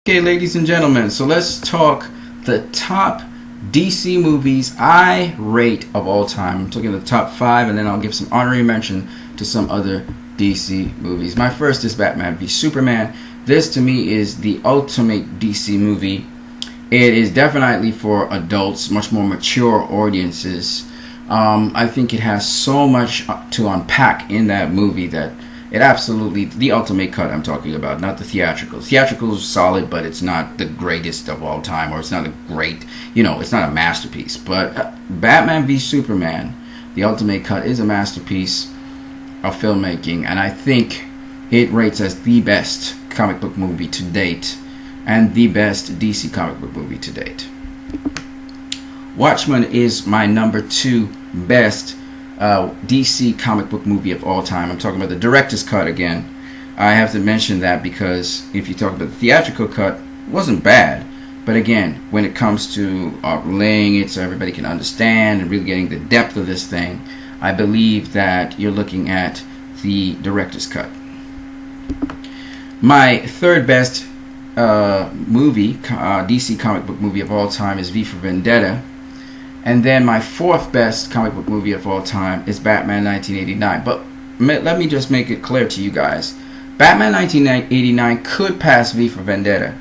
Okay, ladies and gentlemen, so let's talk the top DC movies I rate of all time. I'm talking the top 5, and then I'll give some honorary mention to some other DC movies. My first is Batman v Superman. This to me is the ultimate DC movie. It is definitely for adults, much more mature audiences. I think it has so much to unpack in that movie that it absolutely, the ultimate cut I'm talking about, not the theatricals. Theatricals are solid, but it's not the greatest of all time, or it's not a great, it's not a masterpiece. But Batman v Superman, the ultimate cut, is a masterpiece of filmmaking, and I think it rates as the best comic book movie to date, and the best DC comic book movie to date. Watchman is my number 2 best DC comic book movie of all time. I'm talking about the director's cut again. I have to mention that because if you talk about the theatrical cut, it wasn't bad. But again, when it comes to relaying it so everybody can understand and really getting the depth of this thing, I believe that you're looking at the director's cut. My third best movie, DC comic book movie of all time, is V for Vendetta. And then my fourth best comic book movie of all time is Batman 1989. But let me just make it clear to you guys. Batman 1989 could pass V for Vendetta.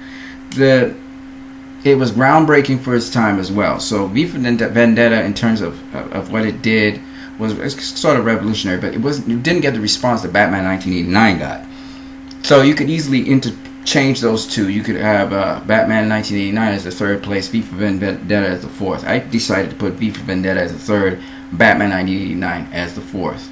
It was groundbreaking for its time as well. So V for Vendetta, in terms of what it did, was sort of revolutionary. But it didn't get the response that Batman 1989 got. So you could easily interchange those two. You could have Batman 1989 as the third place, V for Vendetta as the fourth. I decided to put V for Vendetta as the third, Batman 1989 as the fourth.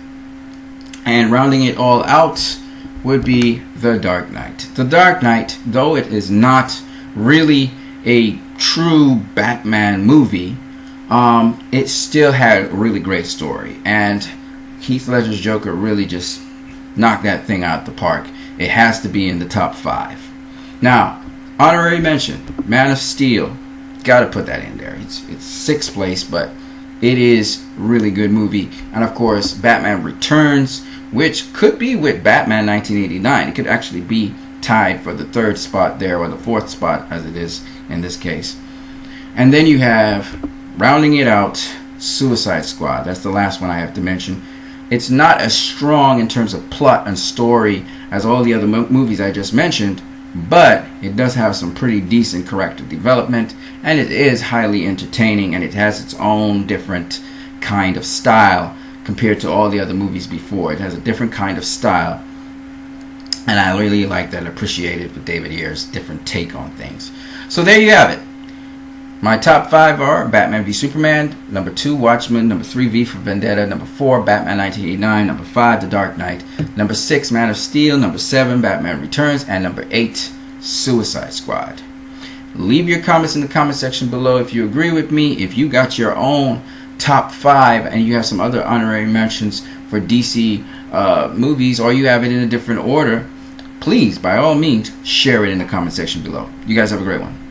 And rounding it all out would be The Dark Knight. The Dark Knight, though it is not really a true Batman movie, it still had a really great story. And Heath Ledger's Joker really just knocked that thing out the park. It has to be in the top 5. Now, honorary mention, Man of Steel. Gotta put that in there. It's 6th place, but it is a really good movie. And of course, Batman Returns, which could be with Batman 1989. It could actually be tied for the 3rd spot there, or the 4th spot as it is in this case. And then you have, rounding it out, Suicide Squad. That's the last one I have to mention. It's not as strong in terms of plot and story as all the other movies I just mentioned, but it does have some pretty decent character development, and it is highly entertaining, and it has its own different kind of style compared to all the other movies before. It has a different kind of style, and I really like that, appreciate it with David Ayer's different take on things. So there you have it. My top 5 are Batman v Superman, number 2 Watchmen, number 3 V for Vendetta, number 4 Batman 1989, number 5 The Dark Knight, number 6 Man of Steel, number 7 Batman Returns, and number 8 Suicide Squad. Leave your comments in the comment section below if you agree with me, if you got your own top 5 and you have some other honorary mentions for DC movies, or you have it in a different order. Please, by all means, share it in the comment section below. You guys have a great one.